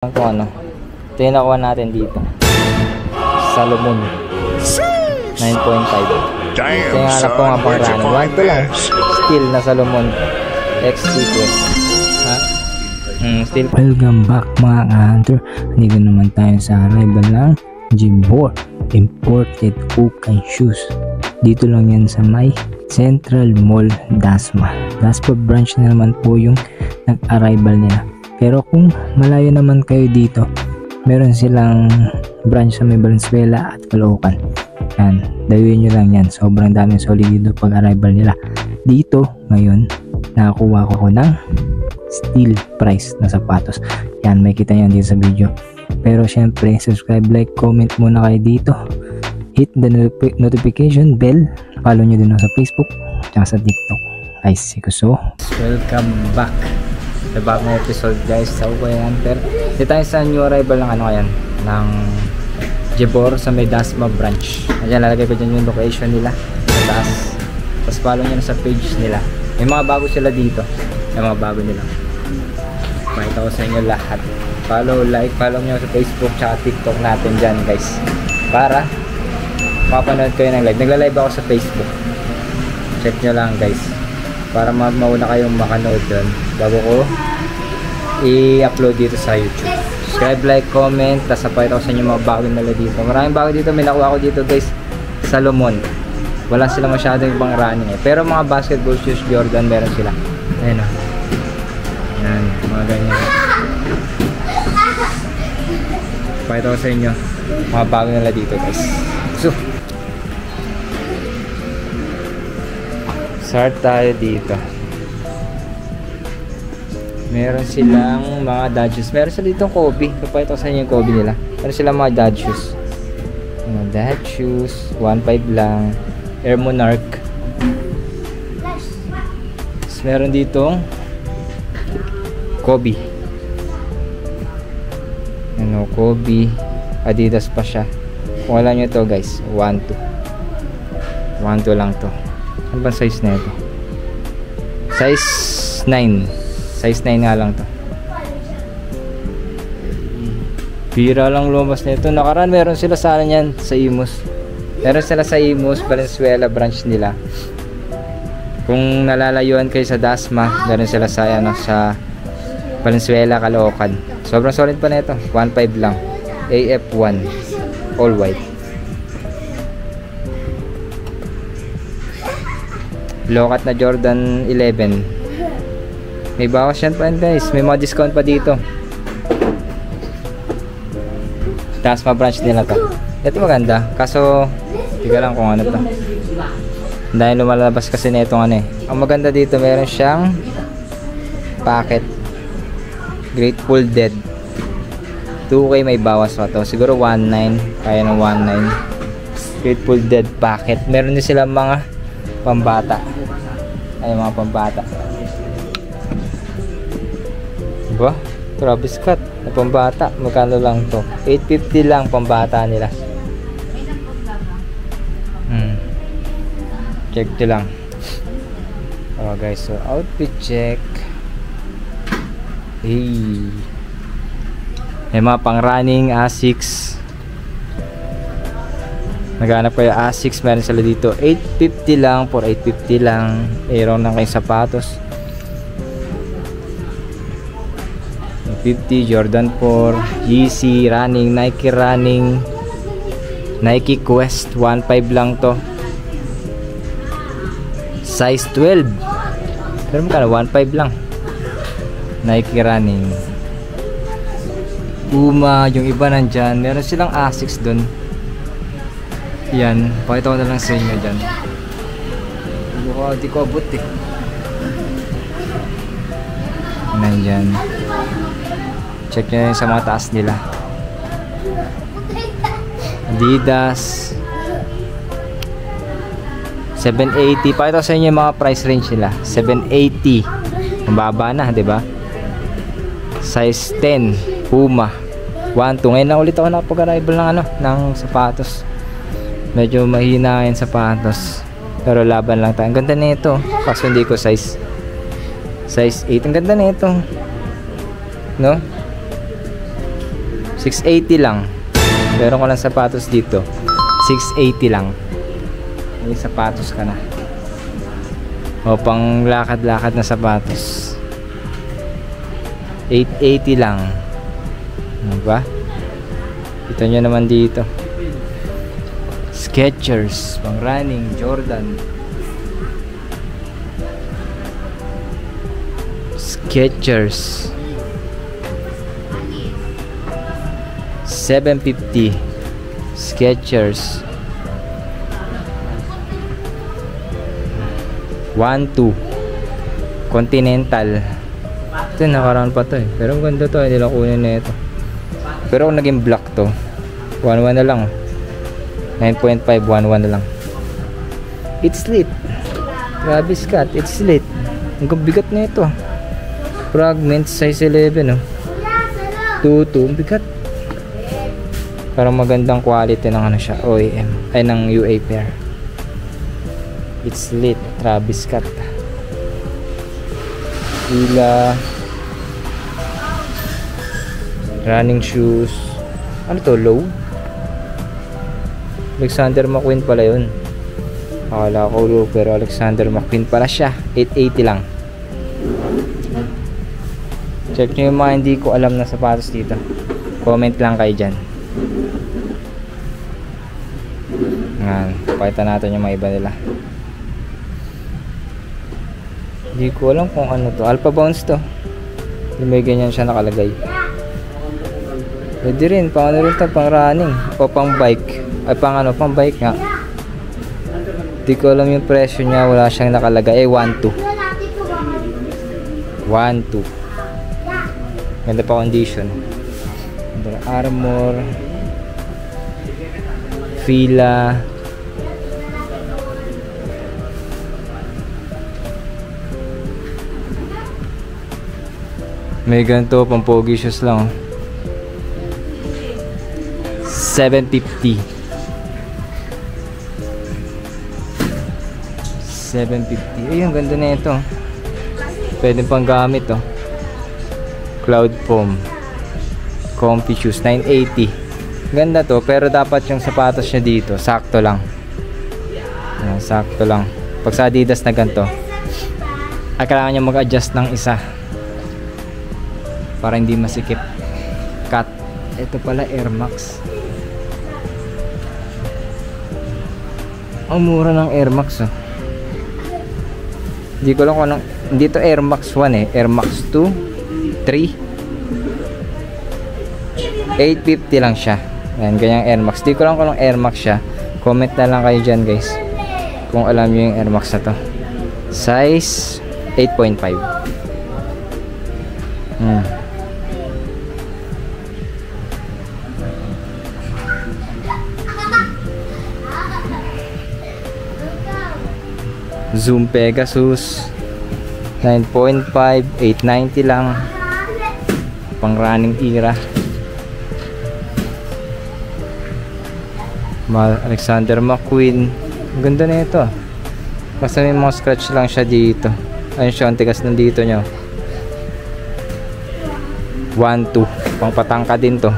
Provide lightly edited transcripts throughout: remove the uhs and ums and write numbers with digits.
Kung ano, ito yung nakuha natin dito. Salomon 9.5. Ito yung hanap ko nga pang running. 1 lang. Still na Salomon XT Quest. Ha? Still. Welcome back mga ka-hunter. Dito naman tayo sa arrival ng Jibor Imported Ukay Shoes. Dito lang yan sa may Central Mall, Dasma. Dasma branch na naman po yung nag-arrival nila. Pero kung malayo naman kayo dito, meron silang branch sa may Valenzuela at Caloocan. Yan, dayuin nyo lang yan. Sobrang daming solid dito pag arrival nila. Dito, ngayon, nakakuha ko ng steel price na sapatos. Yan, may kita yan dito sa video. Pero syempre, subscribe, like, comment muna kayo dito. Hit the notification bell. Follow nyo din sa Facebook at sa TikTok. Ay, sikuso. Welcome back sa bagong episode guys sa Ukay Hunter. Dito tayo sa new arrival ng ano kayan, ng Jibor sa may Dasma branch. Ayan, lalagay ko dyan yung location nila sa taas. Tapos follow nyo na sa page nila. May mga bago sila dito. May mga bago nila. Pakita ko sa inyo lahat. Follow, like, follow nyo sa Facebook tsaka TikTok natin dyan guys. Para mapanood kayo ng live. Nagla-live ako sa Facebook. Check nyo lang guys. Para mauna kayong makanood doon bago ko i-upload dito sa YouTube. Subscribe, like, comment. Tapos napakita ko sa inyo mga bago nila dito. Maraming bago dito. May nakuha ko dito guys. Salomon. Wala sila masyadong ibang running eh. Pero mga basketball shoes Jordan meron sila. Ayan o. Ayan. Mga ganyan. Napakita ko sa inyo mga bago nila dito guys. So start tayo dito. Meron silang mga dad shoes. Meron sila ditong Kobe. Papakita ko sa inyo yung Kobe nila. Meron silang mga dad shoes. Mga dad shoes. 1.5 lang. Air Monarch. Tapos meron ditong Kobe. Ano, Kobe. Adidas pa siya. Kung alam nyo to guys, 1.2. 1.2 lang to. Ano ba size na ito? Size 9. Size 9 nga lang to. Pira lang lumabas na ito. Nakaraan meron sila sa yan sa Imus. Meron sila sa Imus, Valenzuela branch nila. Kung nalalayuan kayo sa Dasma, meron sila sa, ano, sa Valenzuela, Caloocan. Sobrang solid pa na ito. 1.5 lang. AF1. All white. Lokat na Jordan 11. May bawas yan pa yan guys. May mga discount pa dito. Dasma branch nila to. Ito maganda. Kaso tiga lang kung ano to. Dahil lumalabas kasi na itong ano eh. Ang maganda dito meron siyang packet. Grateful Dead. 2K may bawas pa to. Siguro 1.9. Kaya ng 1.9. Grateful Dead packet. Meron din sila mga pambata. Ay, mga pambata. Diba? Travis Scott na pambata. Magkano lang to? 850 lang pambata nila. Check to lang. Oh guys, so outfit check. Hey. May mga pang running Asics. Naghanap kayo Asics, meron sila dito 850 lang, for 850 lang. Mayroon lang kayong sapatos 50 Jordan 4 Yeezy running, Nike running, Nike Quest 1.5 lang to, size 12. Pero magkano? 1.5 lang. Nike running, Puma, yung iba nandyan. Meron silang Asics dun. Yan, pakita ko na lang sa inyo dyan. Di ko abot eh. Nandyan. Check nyo yun sa mga taas nila. Adidas 780. Pakita ko sa inyo yung mga price range nila. 780. Mababa na, diba? Size 10 Puma 1.2. Ngayon na ulit ako nakapag-arrival ng ano, ng sapatos. Medyo mahina yung sapatos. Pero laban lang tayo. Ang ganda nito. Kaso hindi ko size 8. Ang ganda nito. No? 680 lang. Meron ko lang sapatos dito. 680 lang. May sapatos ka na. O pang lakad-lakad na sapatos. 880 lang. Ano ba? Ito nyo naman dito. Skechers, pang running, Jordan. Skechers. 750. Skechers. 1-2. Continental. Ito nakaroon pa to eh. Pero ang ganda to, hindi lang kunin na ito. Pero kung naging black to, 1-1 na lang. 9.5, 1-1 na lang. It's lit. Grabe Scott, it's lit. Ang bigat na ito. Fragments size 11 oh. 2-2, ang bigat. Parang magandang quality ng ano siya, OEM. Ay ng UA pair. It's lit. Travis Scott. Fila. Running shoes. Ano to? Low? Alexander McQueen pala yun. Akala ko low, pero Alexander McQueen pala siya. 880 lang. Check nyo yung mga hindi ko alam na sapatos dito. Comment lang kayo dyan. Yan. Pakita natin yung mga iba nila. Hindi ko alam kung ano to. Alpha Bounce to. May ganyan siya nakalagay. Pwede rin. Pang ano rin to. Pang running. O pang bike. Ay pang ano. Pang bike nga. Hindi ko alam yung presyo niya. Wala siyang nakalagay. 1-2. 1-2. Ganda pa condition. Under Armour. Fila. May ganito, pang pogi shoes lang. 750. 750. Ay, ang ganda na ito. Pwede pang gamit oh. Cloud foam. Comfy shoes, 980. Ganda to, pero dapat yung sapatos niya dito sakto lang. Ayan, sakto lang. Pag sa Adidas na ganito, ay kailangan niya mag-adjust ng isa para hindi masikip. Cut. Ito pala Air Max. Ang mura ng Air Max oh. Hindi ko lang kung anong, hindi to Air Max 1 eh, Air Max 2, 3, 850 lang siya. Ayan, ganyang Air Max. Di ko lang kung anong Air Max siya. Comment na lang kayo dyan guys kung alam nyo yung Air Max na to. Size 8.5. Zoom Pegasus 9.5, 890 lang. Pang running era. Alexander McQueen. Ang ganda na ito. Basta may mga scratch lang siya dito. Ayun siya, ang tigas nandito nyo. 1-2. Pang patangka din to.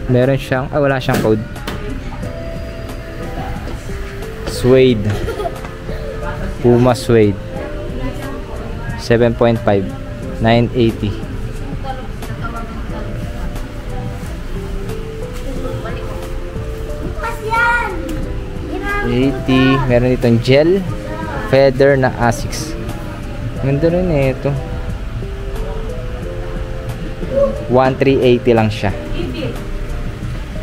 Meron siyang, wala siyang code. Suede. Puma Suede. 7.5. 980. 80. Meron ditong gel feather na Asics. Ganda rin eh ito. 1,380 lang siya.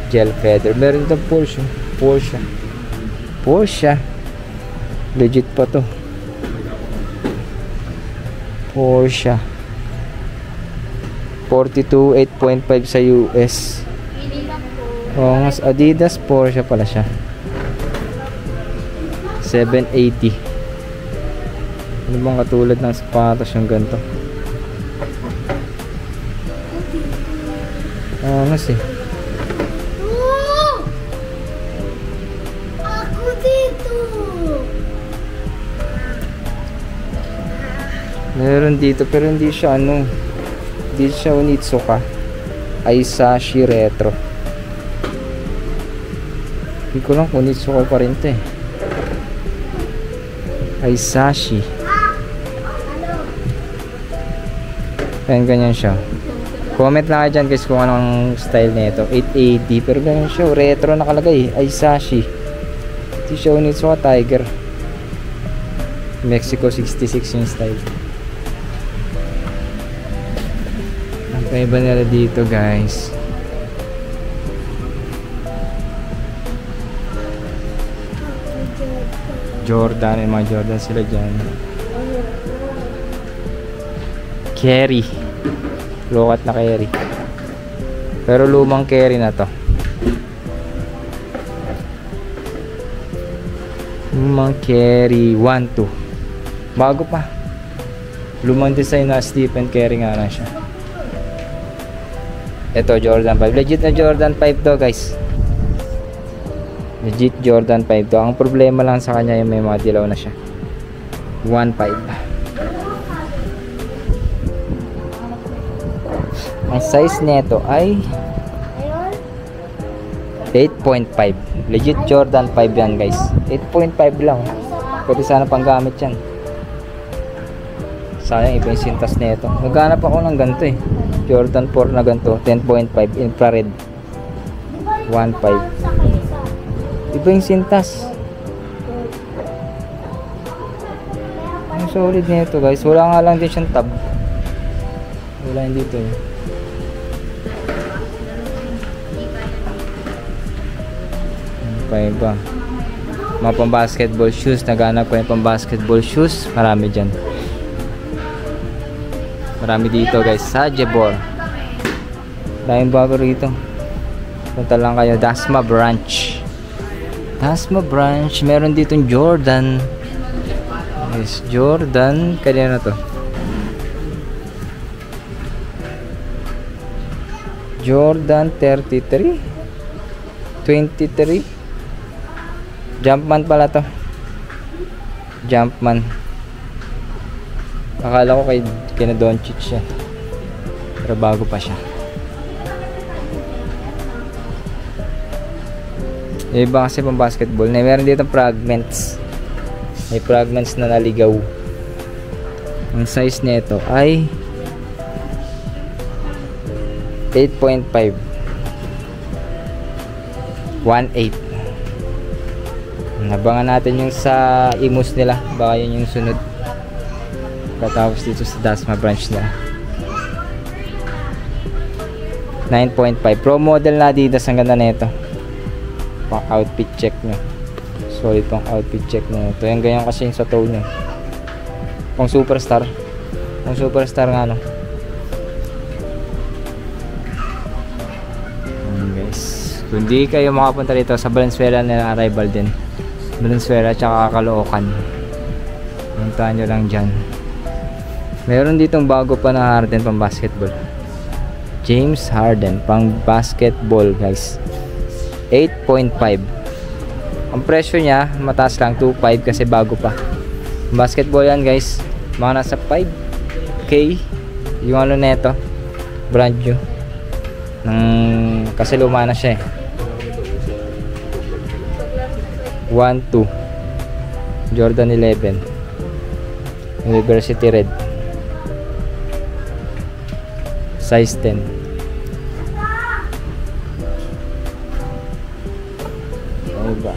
Gel feather. Meron ditong Porsche. Legit pa to. Porsche 42, 8.5 sa US. Oh, mas Adidas Porsche pala siya. 780. Ano bang katulad ng sapatos yung ganito? Mas eh. Ako dito. Meron dito pero hindi siya ano. Hindi siya Onitsuka. Aisashi Retro. Hindi ko lang kung Nitsuko pa rin to eh. Aisashi. Ayan, ganyan siya. Comment lang kayo dyan guys kung anong style nito. 880 pero ganyan siya. Retro nakalagay. Aisashi. Ito siya Nitsuko Tiger. Mexico 66 yung style. Ang kaiba nila dito guys, Jordan, yung mga Jordan sila dyan. Carry. Lokat na carry. Pero lumang carry na to. Lumang carry 1-2. Bago pa. Lumang design na Stephen Carey nga na siya. Ito Jordan 5. Legit na Jordan 5 to guys. Legit Jordan 5 to. Ang problema lang sa kanya yung may mga dilaw na siya. 1.5. Ang size nito ay 8.5. Legit Jordan 5 yan guys. 8.5 lang. Pwede sana pang gamit yan. Sayang iba yung sintas nito. Naghanap ako ng ganito eh. Jordan 4 na ganito. 10.5 infrared. 1.5. Iba yung sintas. Ang solid nito guys. Wala nga lang din siyang tab. Wala yun dito eh. Pa iba. Mga pang basketball shoes, naghanap ko yung pang basketball shoes, marami dyan. Marami dito guys sa Jebor. Daming bago rito. Punta lang kayo, Dasma Branch. Dasma Branch, meron ditong Jordan. Yes, Jordan, kanina na to. Jordan 33 23. Jumpman pala to. Jumpman. Akala ko kay na Doncic siya. Pero bago pa siya. Yung iba kasi pang basketball. Meron dito fragments. May fragments na naligaw. Ang size nito ay 8.5. 1.8. Nabangan natin yung sa Imus nila. Baka yun yung sunod. Katapos dito sa Dasma branch nila. 9.5. Pro model na Adidas. Ang ganda nito. Pang outfit check nyo. Solid pang outfit check nyo. Ito yung ganyan kasi yung sa toe nyo. Pang superstar. Pang superstar nga no. Guys. Kung di kayo makapunta dito sa Valenzuela na arrival din. Valenzuela tsaka Caloocan. Puntahan nyo lang dyan. Meron ditong bago pa na Harden pang basketball. James Harden pang basketball guys. 8.5. Ang presyo niya mataas lang, 2.5 kasi bago pa. Basketball yan guys. Mga nasa 5K. Yung ano neto, brand new. Kasi luma na siya eh. 1-2 Jordan 11 University Red size 10. Ano ba?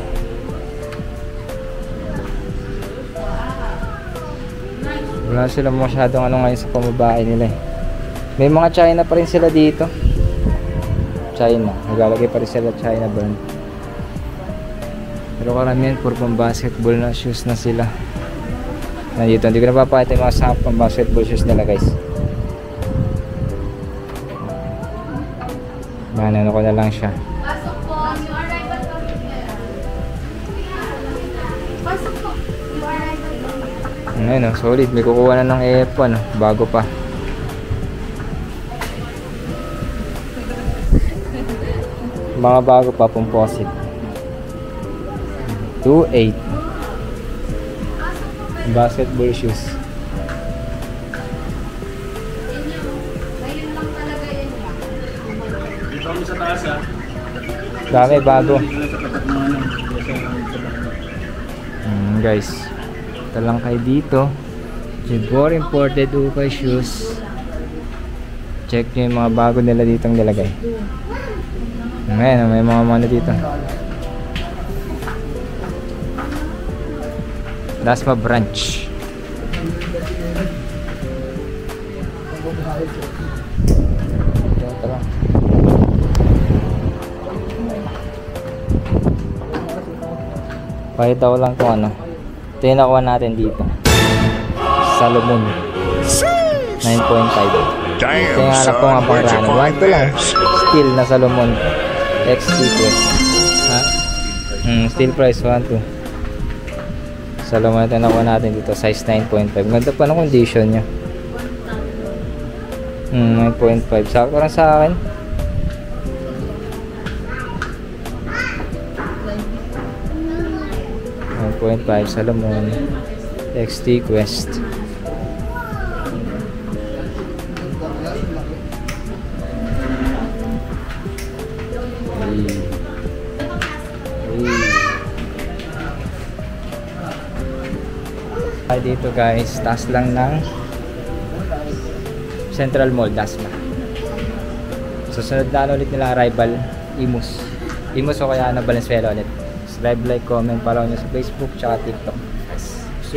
Wala sila masyadong ano ngayon sa pamabae nila eh. May mga China pa rin sila dito. China, naglalagay pa rin sila China brand. Pero karamihan puro pang basketball na shoes na sila. Nandito, hindi ko napapakita yung mga sa pang basketball shoes nila guys. Ano ko na lang siya. Pasok po, you arrival kami. Pasok po, you arrival. Ayun o, solid. May kukuha na ng F1 bago pa. Mga bago pa composite. 2.8 basketball shoes. Ngayon lang talaga yan. Dami, bago. Guys, ito lang kayo dito. Jibor imported ukay shoes. Check nyo yung mga bago nila ditong nilagay. Ayan, may mga ano dito. Dasma branch. Tara. Pakita ko lang kung ano. Ito yung nakuha natin dito. Salomon 9.5. Ito yung hanap ko nga pang running. 1 lang. Steel na Salomon XT Quest. Ha? Steel price 1.2. Salomon ito nakuha natin dito. Size 9.5. Ganda pa ng condition nya. 9.5. Sakto lang sa akin. 9.5 Salomon XT Quest. Dito guys, taas lang ng Central Mall, Dasma. Susunod na ulit nila arrival, Imus o kaya na Valenzuela ulit. Subscribe, like, comment, follow nyo sa Facebook tsaka TikTok. So,